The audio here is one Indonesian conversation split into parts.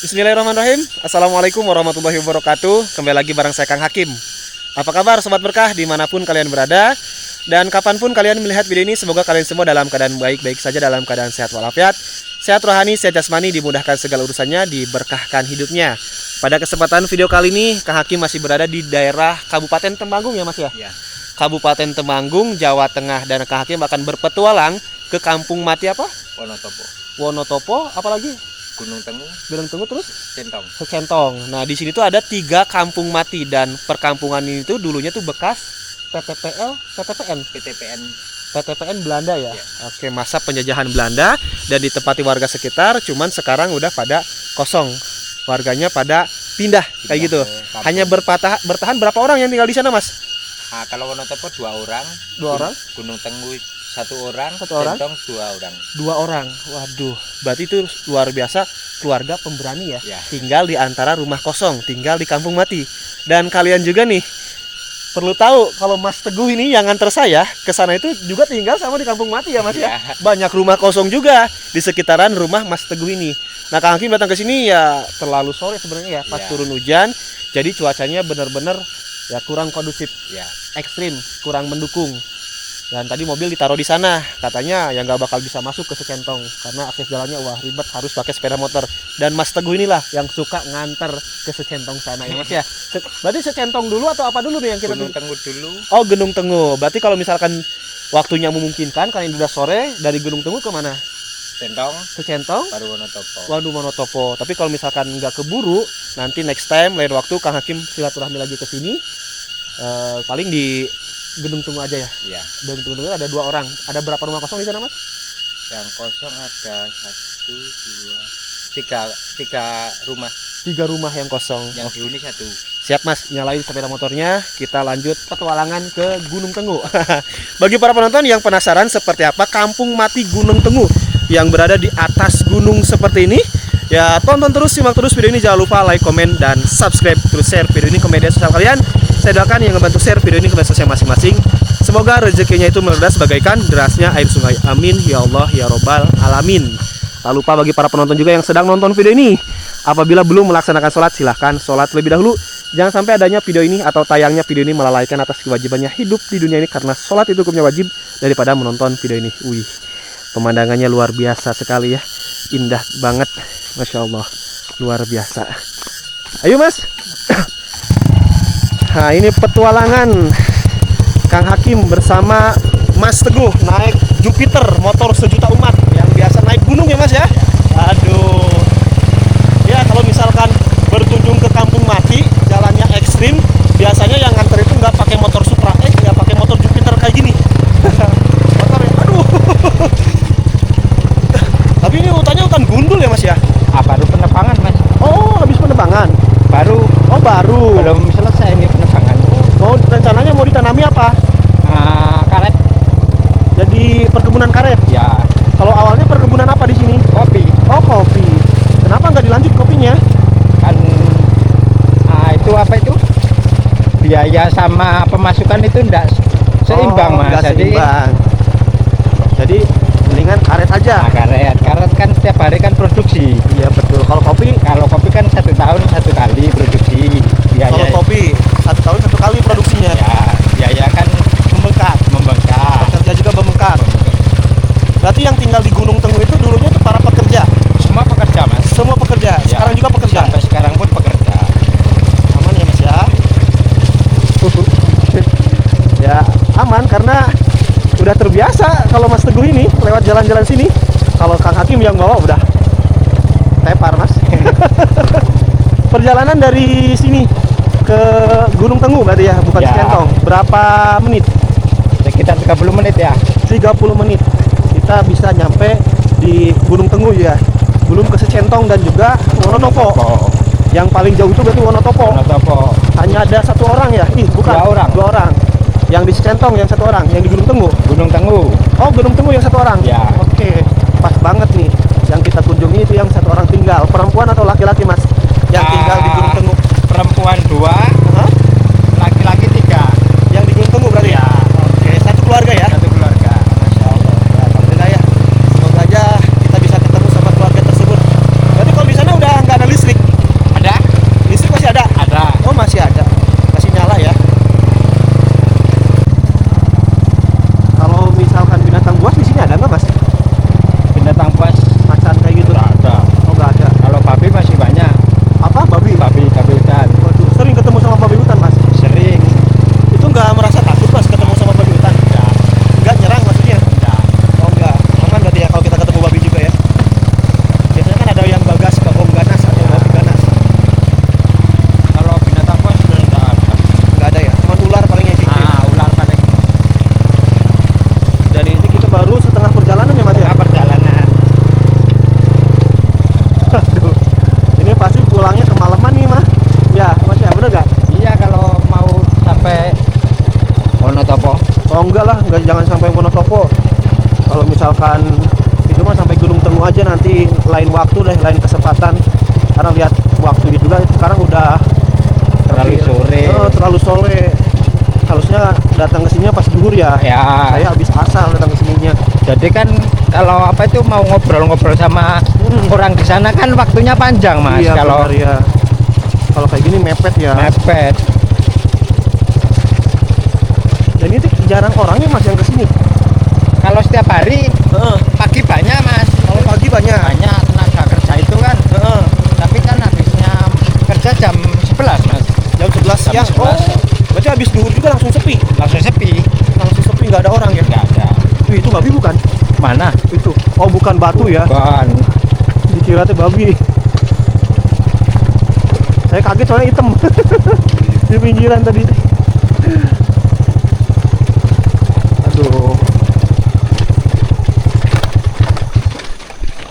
Bismillahirrahmanirrahim. Assalamualaikum warahmatullahi wabarakatuh. Kembali lagi bareng saya Kang Hakim. Apa kabar Sobat Berkah dimanapun kalian berada, dan kapanpun kalian melihat video ini, semoga kalian semua dalam keadaan baik-baik saja, dalam keadaan sehat walafiat, sehat rohani, sehat jasmani, dimudahkan segala urusannya, diberkahkan hidupnya. Pada kesempatan video kali ini, Kang Hakim masih berada di daerah Kabupaten Temanggung ya Mas ya? Ya. Kabupaten Temanggung, Jawa Tengah, dan Kang Hakim akan berpetualang ke kampung mati apa? Wonotopo, Wonotopo, apalagi? Gunung Tenggu, Gunung Tenggu, terus Centong. Secentong. Nah, di sini tuh ada 3 kampung mati, dan perkampungan ini tuh dulunya tuh bekas PTPN Belanda ya. Oke, masa penjajahan Belanda, dan ditempati warga sekitar, cuman sekarang udah pada kosong. Warganya pada pindah kayak gitu. Hanya bertahan berapa orang yang tinggal di sana, Mas? Nah, kalau Wonotopo 2 orang. 2 orang? Gunung Tenggu 1 orang, Satu orang? Centong 2 orang. 2 orang. Waduh, berarti itu luar biasa, keluarga pemberani ya. Ya. Tinggal di antara rumah kosong, tinggal di kampung mati. Dan kalian juga nih perlu tahu kalau Mas Teguh ini yang antar saya ke sana itu juga tinggal sama di kampung mati ya Mas ya. Banyak rumah kosong juga di sekitaran rumah Mas Teguh ini. Nah, Kang Hakim datang ke sini ya terlalu sore sebenarnya ya, pas turun hujan. Jadi cuacanya benar-benar ya kurang kondusif, Ya. ekstrim, kurang mendukung. Dan tadi mobil ditaruh di sana, katanya ya nggak bakal bisa masuk ke Secentong karena akses jalannya wah ribet, harus pakai sepeda motor. Dan Mas Teguh inilah yang suka nganter ke Secentong sana ya Mas ya. Berarti Secentong dulu atau apa dulu nih yang kita Gunung Tenggu dulu. Oh, Gunung Tenggu. Berarti kalau misalkan waktunya memungkinkan, kalian udah sore, dari Gunung Tenggu kemana? Centong, Secentong? baru Wonotopo. Waduh, Wonotopo. Tapi kalau misalkan nggak keburu, nanti next time lain waktu Kang Hakim silaturahmi lagi ke sini. Paling di Gunung Tenggu aja ya. Ya. Gunung Tenggu ada 2 orang. Ada berapa rumah kosong di sana, Mas? Yang kosong ada 1, 2, 3 rumah. 3 rumah yang kosong. Yang dihuni 1. Siap Mas, nyalain sepeda motornya, kita lanjut petualangan ke Gunung Tenggu. Bagi para penonton yang penasaran seperti apa kampung mati Gunung Tenggu yang berada di atas gunung seperti ini, ya tonton terus, simak terus video ini, jangan lupa like, komen, dan subscribe, terus share video ini ke media sosial kalian. Saya doakan yang ngebantu share video ini ke media sosial masing-masing, semoga rezekinya itu meledas bagaikan derasnya air sungai. Amin ya Allah ya Robbal Alamin. Tak lupa bagi para penonton juga yang sedang nonton video ini, apabila belum melaksanakan sholat, silahkan sholat lebih dahulu. Jangan sampai adanya video ini atau tayangnya video ini melalaikan atas kewajibannya hidup di dunia ini, karena sholat itu hukumnya wajib, daripada menonton video ini. Wih, pemandangannya luar biasa sekali ya, indah banget, Masya Allah, luar biasa. Ayo Mas. Nah, ini petualangan Kang Hakim bersama Mas Teguh naik Jupiter, motor sejuta umat yang biasa naik gunung ya Mas ya. Aduh. Ya, kalau misalkan berkunjung ke kampung mati, jalannya ekstrim, biasanya yang nganter itu nggak pakai motor Supra, nggak pakai motor Jupiter kayak gini. Motornya, aduh. Tapi ini hutannya hutan gundul ya Mas ya? Baru penebangan, Mas. Oh, habis penebangan. Baru. Oh, baru. Belum selesai ini penebangan. Oh, rencananya mau ditanami apa? Karet. Jadi perkebunan karet. Ya. Kalau awalnya perkebunan apa di sini? Kopi. Oh, kopi. Kenapa nggak dilanjut kopinya? Kan itu apa itu? Biaya sama pemasukan itu enggak seimbang, Mas. Nggak seimbang. Jadi mendingan karet aja. Karet kan setiap hari kan produksi. Iya betul. Kalau kopi Kan 1 tahun 1 kali produksi. Biaya. Kalau kopi 1 tahun 1 kali produksinya. Ya, biaya kan Membengkak. Pekerja juga membengkak. Berarti yang tinggal di Gunung Tenggu itu dulunya tuh para pekerja. Semua pekerja, Mas. Semua pekerja. Ya. Sekarang juga pekerja. Sampai sekarang pun pekerja. Aman ya Mas ya. Ya aman karena udah terbiasa kalau Mas Teguh ini lewat jalan-jalan sini. Kalau Kang Hakim yang bawa udah tepar Mas. Perjalanan dari sini ke Gunung Tenggu berarti ya, bukan Ya. Secentong. Berapa menit? Sekitar 30 menit ya. 30 menit kita bisa nyampe di Gunung Tenggu ya. Belum ke Secentong dan juga Wonotopo. Yang paling jauh itu berarti Wonotopo. Hanya ada 1 orang ya? Bukan. 2 orang. 2 orang. Yang di Secentong yang 1 orang, yang di Gunung Tenggu. Gunung Tenggu. Oh, Gunung Tenggu yang 1 orang. Ya. Oke, pas banget nih. Yang kita kunjungi itu yang 1 orang tinggal. Perempuan atau laki-laki Mas? Yang tinggal di Gunung Tenggu. Perempuan 2, Hah? laki-laki 3. Yang di Gunung Tenggu berarti ya? Oke, 1 keluarga ya? Satu keluarga. Masya Allah. Alhamdulillah ya. Semoga aja kita bisa ketemu sama keluarga tersebut. Berarti kalau di sana udah nggak ada listrik? juga lah, nggak, jangan sampai Wonosobo. Kalau misalkan itu mah sampai Gunung Tenggu aja, nanti lain waktu deh, lain kesempatan. Karena lihat waktu juga sekarang udah Terlalu sore. terlalu sore. Harusnya datang ke sini pas zuhur ya. Ya. Saya habis asar datang ke sininya. Jadi kan kalau apa itu mau ngobrol-ngobrol sama orang di sana kan waktunya panjang, Mas. Iya, Kalau benar ya. Kalau kayak gini mepet ya. mepet. Dan ini tuh jarang orangnya Mas yang kesini. Kalau setiap hari pagi banyak, Mas. Kalau pagi banyak. Banyak tenaga kerja itu kan. Tapi kan habisnya kerja jam 11, Mas. Jam 11 siang. 11. Oh, berarti habis zuhur juga langsung sepi. Langsung sepi. Langsung sepi, nggak ada orang ya? Nggak ada. Wih, itu babi bukan? Mana? Itu. Oh, bukan batu ya. Bukan. Dikira tuh babi. Saya kaget soalnya hitam. Di pinggiran tadi. Aduh.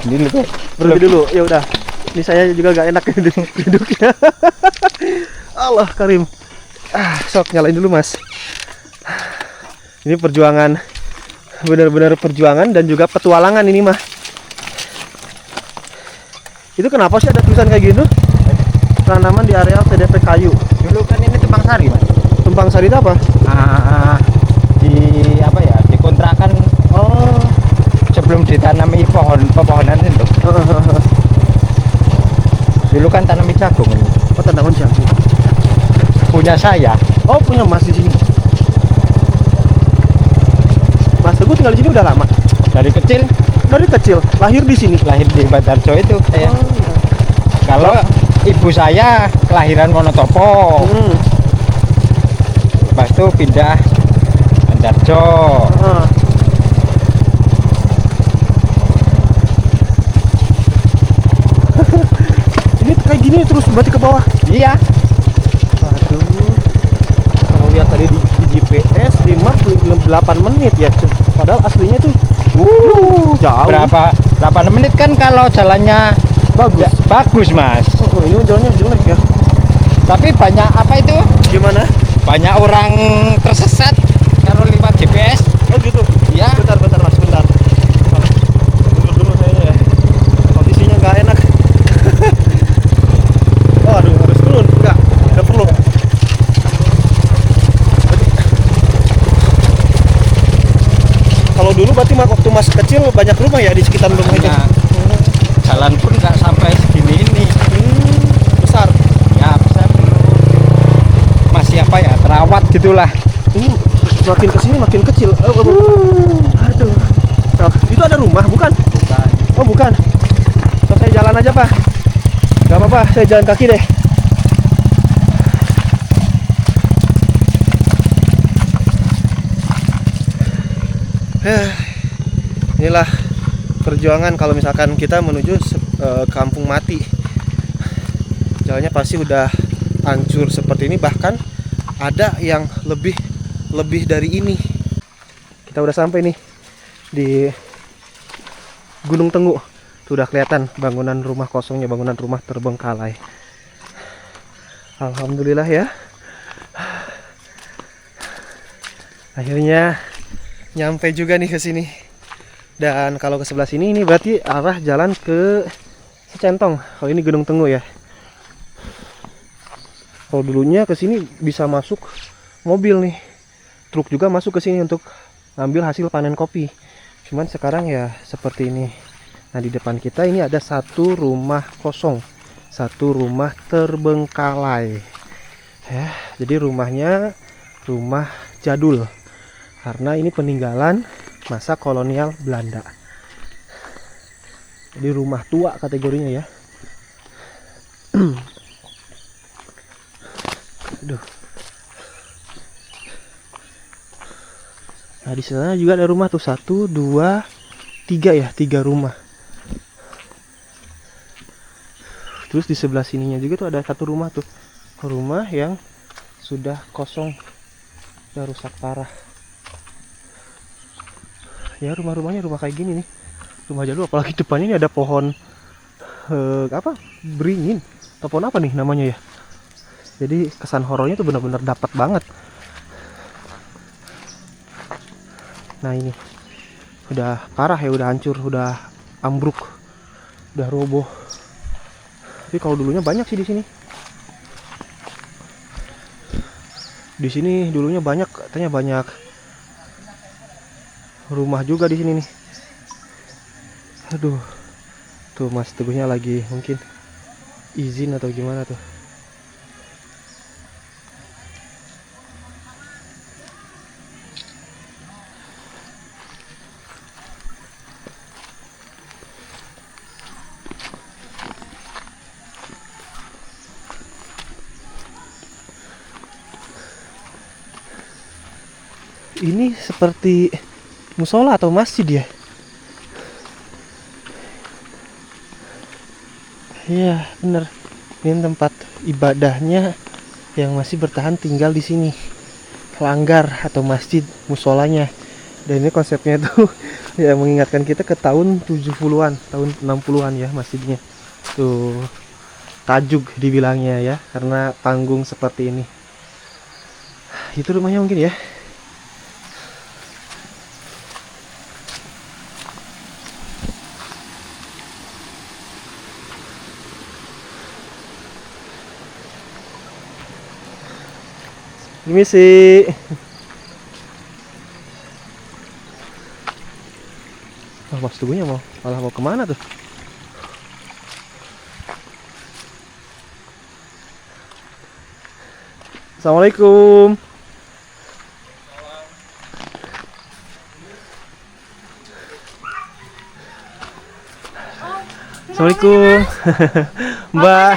Ini tuh. Berhenti dulu. Ya udah. Ini saya juga gak enak duduknya. Allah Karim. Sok nyalain dulu Mas. Ini perjuangan, benar-benar perjuangan dan juga petualangan ini mah. Itu kenapa sih ada tulisan kayak gitu? Tanaman di areal TDP kayu. Dulu kan ini Tumpang Sari, Mas. Tumpang Sari itu apa? Di apa ya? Dikontrakan Oh. sebelum ditanami pepohonan itu. Dulu kan tanami jagung. Oh, tanaman jagung. Punya saya. Oh, punya Mas di sini. Mas Teguh tinggal di sini udah lama. Dari kecil Dari kecil lahir di sini. lahir di Bantarjo itu saya. Oh, iya. Kalau ibu saya kelahiran Wonosobo. Pas itu pindah Bantarjo. Ah. Ini kayak gini terus berarti ke bawah. Iya. Aduh. Kalau lihat tadi di GPS di map 8 menit ya. Padahal aslinya tuh jauh. Berapa menit kan kalau jalannya Bagus. bagus, Mas. Oh, ini jalannya jelek ya. Tapi banyak apa itu? Gimana? Banyak orang tersesat kalau lewat GPS. Oh gitu. Ya. Bentar Mas, bentar. Mundur dulu saya ya. Kondisinya nggak enak. Oh, aduh, harus turun. Nggak perlu. Kalau dulu berarti waktu Mas kecil banyak rumah ya di sekitar rumah ini. Banyak. Jalan pun nggak sampai segini ini. Besar. Ya bisa masih apa ya, terawat gitulah. Ini makin kesini makin kecil. Aduh. Oh, itu ada rumah bukan? Bukan. Oh bukan. So, saya jalan aja Pak. Gak apa-apa, saya jalan kaki deh. Inilah perjuangan kalau misalkan kita menuju kampung mati. Jalannya pasti udah hancur seperti ini, bahkan ada yang lebih dari ini. Kita udah sampai nih di Gunung Tenggu. Tuh udah kelihatan bangunan rumah kosongnya, bangunan rumah terbengkalai. Alhamdulillah ya. Akhirnya nyampe juga nih ke sini. Dan kalau ke sebelah sini ini berarti arah jalan ke Secentong. Kalau ini Gunung Tenggu ya. Kalau dulunya ke sini bisa masuk mobil nih. Truk juga masuk ke sini untuk ngambil hasil panen kopi. Cuman sekarang ya seperti ini. Nah, di depan kita ini ada satu rumah kosong, satu rumah terbengkalai. Ya, jadi rumahnya rumah jadul. Karena ini peninggalan masa kolonial Belanda. Jadi rumah tua kategorinya ya. Aduh. Nah, di sana juga ada rumah tuh 1, 2, 3 ya, 3 rumah. Terus di sebelah sininya juga tuh ada satu rumah tuh, rumah yang sudah kosong, sudah rusak parah. Ya rumah-rumahnya rumah kayak gini nih, rumah jadul. Apalagi depannya ini ada pohon apa? Beringin. Atau pohon apa nih namanya ya? Jadi kesan horornya tuh benar-benar dapat banget. Nah ini udah parah ya, udah hancur, udah ambruk, udah roboh. Tapi kalau dulunya banyak sih di sini. Di sini dulunya banyak, katanya banyak rumah juga di sini nih. Aduh, tuh Mas Teguhnya lagi mungkin izin atau gimana tuh. Ini seperti musola atau masjid ya? Iya, bener. Ini tempat ibadahnya yang masih bertahan tinggal di sini. Langgar atau masjid musolanya. Dan ini konsepnya tuh ya mengingatkan kita ke tahun 70-an, tahun 60-an ya masjidnya. Tuh tajuk dibilangnya ya, karena panggung seperti ini. Itu rumahnya mungkin ya. Misi. Oh, Mas Teguhnya malah mau kemana tuh? Assalamualaikum. Assalamualaikum. Mbak,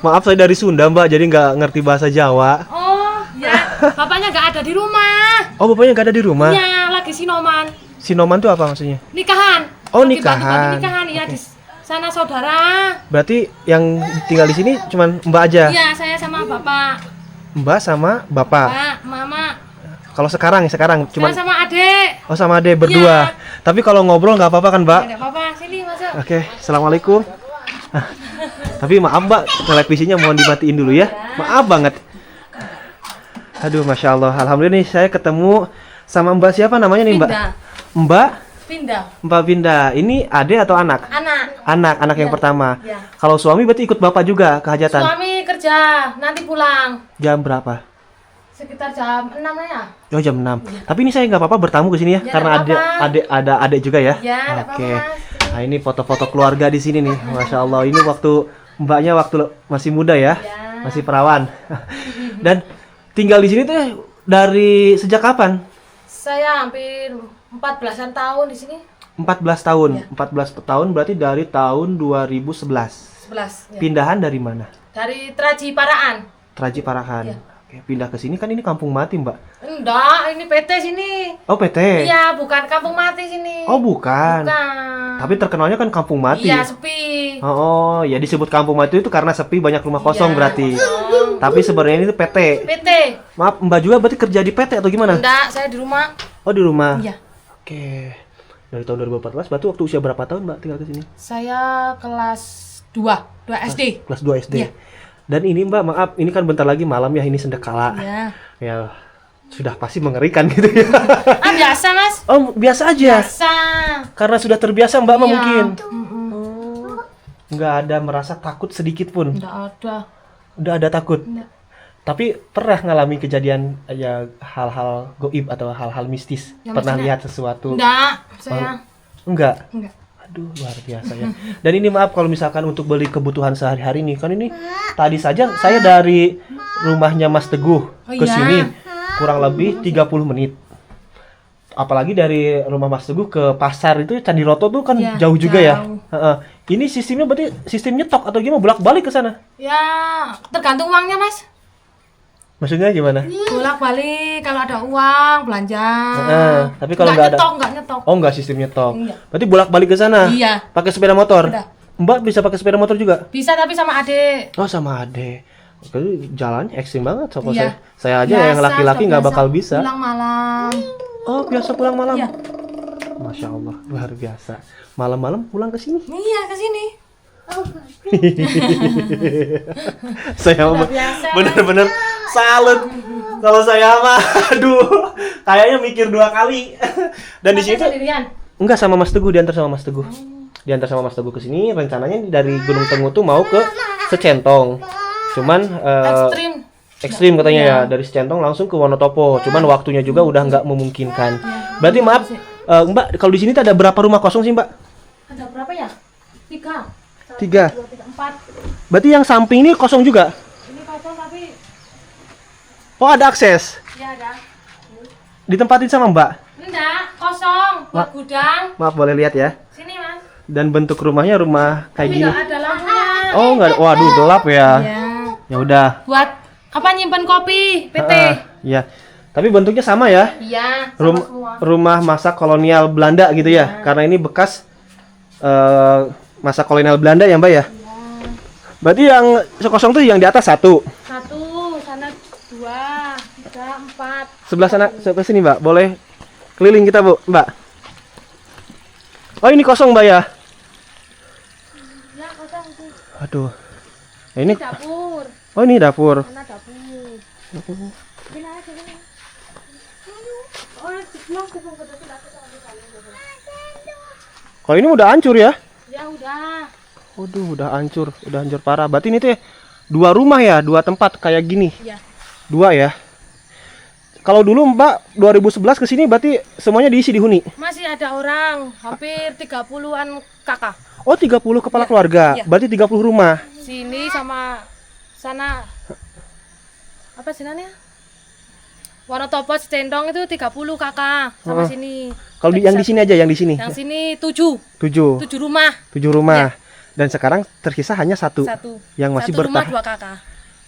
maaf saya dari Sunda Mbak, jadi nggak ngerti bahasa Jawa. Oh, ya. Bapaknya nggak ada di rumah. Oh, bapaknya nggak ada di rumah? Iya, lagi sinoman. Sinoman tuh apa maksudnya? Nikahan. Oh, Lagi nikahan. bantu-bantu nikahan, ya Oke. di sana saudara. Berarti yang tinggal di sini cuman Mbak aja? Iya, saya sama bapak. Mbak sama Bapak? Pak, mama. Kalau sekarang cuman... Saya sama adik. Oh, sama Ade berdua. Iya. Tapi kalau ngobrol nggak apa-apa kan, Mbak? Nggak apa-apa, sini masuk. Oke, assalamualaikum. Tapi maaf Mbak, televisinya mohon dimatiin dulu ya. Maaf banget. Aduh, masya Allah. Alhamdulillah nih saya ketemu sama Mbak siapa namanya nih Mbak? Pindah. Mbak Pindah. Mbak Pinda. Ini ade atau anak? Anak. Anak yang Iya. pertama. Iya. Kalau suami berarti ikut Bapak juga ke hajatan. Suami kerja, nanti pulang. Jam berapa? Sekitar jam 6 ya. Oh, jam 6. Tapi ini saya nggak apa-apa bertamu ke sini ya, Ya, karena nggak apa-apa. ada adik juga ya. Ya, nggak Oke. apa-apa, Mas. Nah, ini foto-foto keluarga di sini nih. Masya Allah. Ini waktu Mbaknya waktu masih muda ya, Ya. masih perawan. Dan tinggal di sini tuh dari sejak kapan? Saya hampir 14-an tahun di sini. 14 tahun. Ya. 14 tahun berarti dari tahun 2011. 11. Ya. Pindahan dari mana? Dari Traji Paraan. Traji Parahan. Ya. Oke, pindah ke sini kan ini kampung mati, Mbak. Enggak, ini PT sini. Oh, PT. Iya, bukan kampung mati sini. Oh, bukan. Bukan. Tapi terkenalnya kan kampung mati. Iya, sepi. Oh, ya disebut kampung mati itu karena sepi, banyak rumah kosong Iya, berarti. kosong. Tapi sebenarnya ini tuh PT. PT. Maaf, Mbak juga berarti kerja di PT atau gimana? Enggak, saya di rumah. Oh, di rumah. Iya. Oke. Dari tahun 2014 berarti waktu usia berapa tahun, Mbak, tinggal ke sini? Saya kelas 2 SD. Kelas 2 SD. Iya. Dan ini, Mbak, maaf, ini kan bentar lagi malam ya, ini sendekala. Iya. Ya, sudah pasti mengerikan gitu ya. Ah, biasa, Mas. Oh, biasa aja. Biasa. Karena sudah terbiasa, Mbak, mah Iya. mungkin. Mm-mm. Nggak ada merasa takut sedikit pun. Enggak ada. Udah ada takut. Enggak. Tapi pernah ngalami kejadian ya hal-hal goib atau hal-hal mistis? Ya, Pernah maksudnya? lihat sesuatu? Enggak, saya. Enggak. Enggak. Aduh, luar biasa ya. Dan ini maaf kalau misalkan untuk beli kebutuhan sehari-hari nih. Kan ini tadi saja saya dari rumahnya Mas Teguh ke iya. sini kurang lebih 30 menit. Apalagi dari rumah Mas Teguh ke pasar itu Candiroto tuh kan Iya, jauh juga ya. jauh. Heeh. Ini sistemnya berarti sistem nyetok atau gimana? Bolak-balik ke sana? Ya, tergantung uangnya, Mas. Maksudnya gimana? Bolak-balik kalau ada uang belanja. Tapi kalau nggak ada, nggak nyetok. oh nggak sistem nyetok. Iya. Berarti bolak-balik ke sana. Iya. Pakai sepeda motor. Udah. Mbak bisa pakai sepeda motor juga? Bisa tapi sama adik. Oh sama ade. Oke, jalannya ekstrim banget. Sopo Iya. saya aja Biasa, yang laki-laki sudah nggak biasa bakal bisa. Pulang malam. Oh biasa pulang malam. Iya. Masya Allah luar biasa. Malam-malam pulang ke sini. Iya, ke sini. Saya Udah biasa. bener-bener salut. Kalau saya mah, aduh, kayaknya mikir 2 kali. Dan di Masih situ sendirian? enggak, sama Mas Teguh, diantar sama Mas Teguh. Diantar sama Mas Teguh ke sini, rencananya dari Gunung Tenggu tuh mau ke Secentong. Cuman ekstrim katanya ya, dari Secentong langsung ke Wonotopo. Cuman waktunya juga udah nggak memungkinkan. Berarti maaf, Mbak, kalau di sini tuh ada berapa rumah kosong sih, Mbak? Ada berapa ya? 3. 3. 2, 3, 4. Berarti yang samping ini kosong juga? Ini kosong tapi Oh, ada akses? ya ada. Ditempatin sama Mbak? Enggak, kosong. Buat gudang. Maaf, boleh lihat ya. Sini, Mas. Dan bentuk rumahnya rumah kayak Tapi gini. enggak ada lampunya. Oh, nggak ada. Waduh, gelap ya. Iya. Ya udah. Buat apa nyimpan kopi, PT? Iya. Tapi bentuknya sama ya. Iya, sama semua. Rumah masa kolonial Belanda gitu ya. Karena ini bekas masa kolonial Belanda ya, Mbak ya. Berarti yang kosong tuh yang di atas 1. 1, sana 2, 3, 4. Sebelah sana, sebelah sini, Mbak. Boleh keliling kita, Bu, Mbak. Oh, ini kosong, Mbak ya. Ya, kosong itu. Aduh. Nah, ini Dapur. oh, ini dapur. Mana dapur? Sini aja, sini. Oh, belum ke dapur. Kalau ini udah hancur ya. Ya udah. Waduh, udah hancur parah. Berarti ini tuh ya, 2 rumah ya, 2 tempat kayak gini. Iya. 2 ya. Kalau dulu Mbak 2011 ke sini berarti semuanya diisi dihuni. Masih ada orang, hampir 30-an kakak. Oh, 30 kepala keluarga. Iya. Berarti 30 rumah. Sini sama sana. Apa sih namanya? Wonotopo Secentong itu 30 kakak sama sini. Kalau yang di sini aja, yang di sini. Yang sini 7. 7. 7 rumah. 7 rumah. Dan sekarang tersisa hanya 1 Satu. yang masih Satu rumah bertahan. 2 kakak.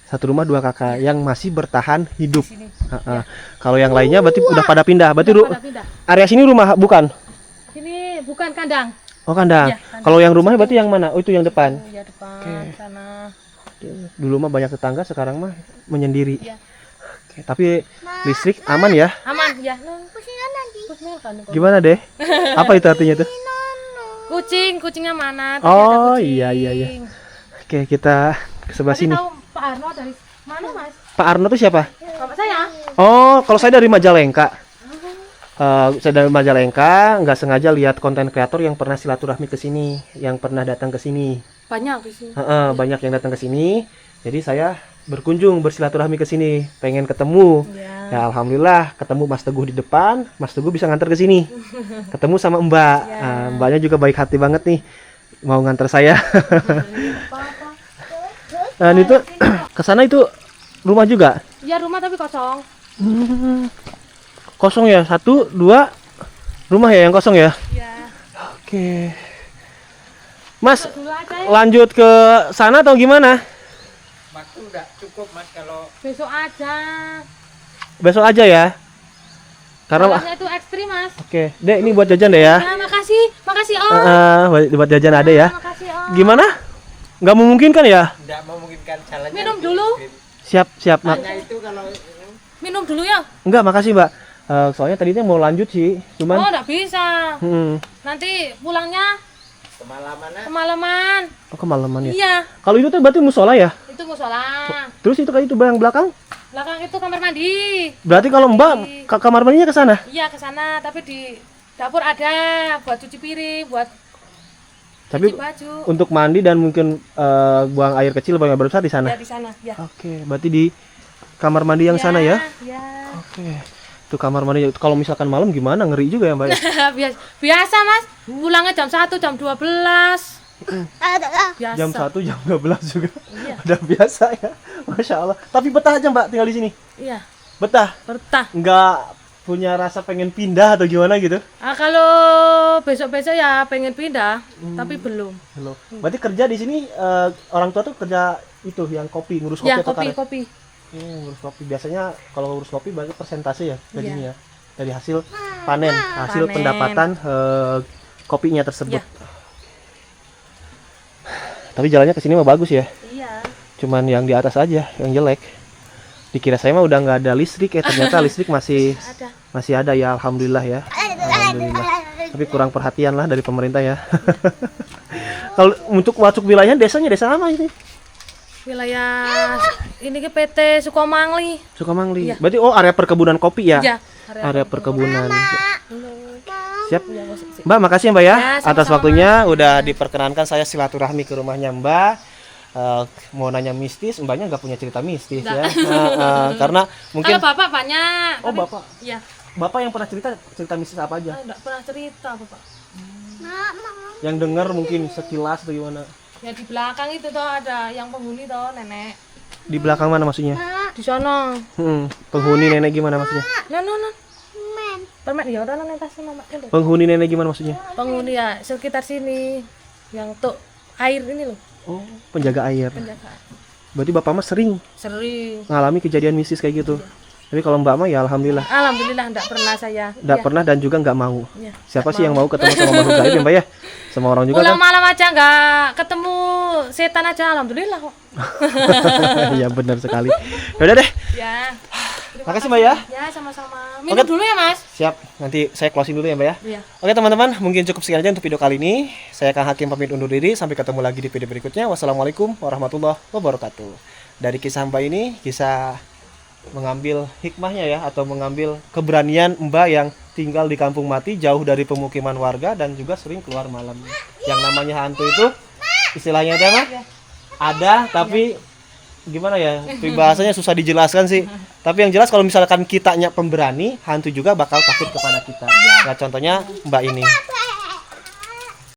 1 rumah 2 kakak yang masih bertahan hidup. Di sini. Kalau yang lainnya berarti udah pada pindah. Berarti Pada pindah. area sini rumah bukan? Ini bukan kandang. Oh, kandang. Iya, kandang. Kalau yang rumahnya berarti yang mana? Oh, itu yang depan. Ya depan sana. Dulu mah banyak tetangga, sekarang mah menyendiri. Iya. Oke, tapi listrik aman ya? Aman ya. Gimana deh? Apa itu artinya tuh? Kucingnya mana? Tadi ada Oh, kucing. iya. Oke, kita ke sebelah Tadi sini. tahu Pak Arno dari mana, Mas? Pak Arno tuh siapa? Bapak saya. Oh, kalau saya dari Majalengka. Saya dari Majalengka, nggak sengaja lihat konten kreator yang pernah silaturahmi ke sini, yang pernah datang ke sini. Banyak di sini. Banyak yang datang ke sini. Jadi saya berkunjung bersilaturahmi ke sini, pengen ketemu. Ya. Ya, alhamdulillah ketemu Mas Teguh di depan. Mas Teguh bisa nganter ke sini. Ketemu sama Mbak. Mbaknya juga baik hati banget nih, mau nganter saya. Dan itu ke sana itu rumah juga. Ya rumah tapi kosong. Kosong ya, 1, 2 rumah ya yang kosong ya. Ya. Oke. Mas, Dulu aja ya. lanjut ke sana atau gimana? Waktu udah cukup Mas kalau Besok aja. Besok aja ya. Karena Jalannya itu ekstrim, Mas. Oke, Dek, ini buat jajan deh ya. Nah, makasih Om. Buat jajan ada ya. Makasih Om. Gimana? Nggak memungkinkan ya? tidak memungkinkan jalannya. Minum dulu. Siap, Mak. Hanya itu kalau Minum dulu ya. Enggak, makasih, Mbak. Soalnya tadinya mau lanjut sih, Oh, cuman enggak bisa. Nanti pulangnya kemalaman. Oh, kemalaman ya. Iya, Kalau itu tuh berarti musola ya? itu musola. Terus itu kan itu yang belakang? Belakang itu kamar mandi. Berarti kalau Mbak kamar mandinya ke sana? Iya, ke sana, tapi di dapur ada buat cuci piring, buat Tapi cuci baju. untuk mandi dan mungkin buang air kecil, buang air besar di sana. Ya di sana, ya. Oke, berarti di kamar mandi yang sana ya? Ya. Oke. Itu kamar mandi. Kalau misalkan malam gimana? Ngeri juga ya, Mbak ya? Biasa, Mas. Pulangnya jam 1, jam 12. Biasa. Jam 1, jam 12 juga. Iya. Udah biasa ya. Masya Allah. Tapi betah aja, Mbak, tinggal di sini. Iya, Betah. bertah. Nggak punya rasa pengen pindah atau gimana gitu? Kalau besok-besok ya pengen pindah, tapi belum. Halo. Berarti kerja di sini orang tua tuh kerja itu yang kopi, ngurus kopi Ya, atau karet? kopi. Ngurus kopi. Biasanya kalau ngurus kopi banyak persentase ya gajinya ya. Dari hasil panen, hasil Panen. pendapatan kopinya tersebut. Ya. Tapi jalannya ke sini mah bagus ya. Iya. Cuman yang di atas aja yang jelek. Dikira saya mah udah nggak ada listrik, ternyata listrik Ada. masih ada ya, alhamdulillah ya. Alhamdulillah. Tapi kurang perhatian lah dari pemerintah ya. Kalau untuk masuk wilayahnya desanya desa apa ini? Wilayah ini ke PT Sukomangli. Sukamangli. Iya. Berarti area perkebunan kopi ya? Iya. Area perkebunan. Siap. Iya, Mbak, makasih ya Mbak ya, Ya, atas sama-sama. waktunya udah diperkenankan saya silaturahmi ke rumahnya Mbak. Mau nanya mistis, Mbaknya nggak punya cerita mistis ya. Karena mungkin Kalau bapak banyak. Oh, tapi- Bapak. Iya. Bapak yang pernah cerita mistis apa aja? Enggak pernah cerita bapak. Yang dengar mungkin sekilas atau gimana? Ya di belakang itu toh ada yang penghuni toh nenek. Di belakang mana maksudnya? Di sono. Penghuni nenek gimana maksudnya? No. Permen ya udah nenek tasnya mama dulu. Penghuni nenek gimana maksudnya? Penghuni ya sekitar sini yang tuh air ini loh Oh, penjaga air. penjagaan. Berarti Bapak mah sering Sering. ngalami kejadian mistis kayak gitu. Tapi kalau Mbak mah ya alhamdulillah. Alhamdulillah enggak pernah saya. Nggak Iya. pernah dan juga nggak mau. Iya, Siapa nggak sih yang mau ketemu sama makhluk gaib ya Mbak ya? Sama orang juga Pulang kan? malam aja nggak ketemu setan aja alhamdulillah kok. Iya benar sekali. Ya udah deh. Ya. Makasih Mbak ya. Ya sama-sama. Minum dulu ya Mas. Siap. Nanti saya closing dulu ya Mbak ya. Iya. Oke teman-teman, mungkin cukup sekian aja untuk video kali ini. Saya Kang Hakim pamit undur diri. Sampai ketemu lagi di video berikutnya. Wassalamualaikum warahmatullahi wabarakatuh. Dari kisah Mbak ini, kisah mengambil hikmahnya ya, atau mengambil keberanian Mbak yang tinggal di kampung mati jauh dari pemukiman warga dan juga sering keluar malam. Yang namanya hantu itu istilahnya apa? Ada tapi gimana ya? Bahasanya susah dijelaskan sih. Tapi yang jelas kalau misalkan kitanya pemberani, hantu juga bakal takut kepada kita. Ya contohnya Mbak ini.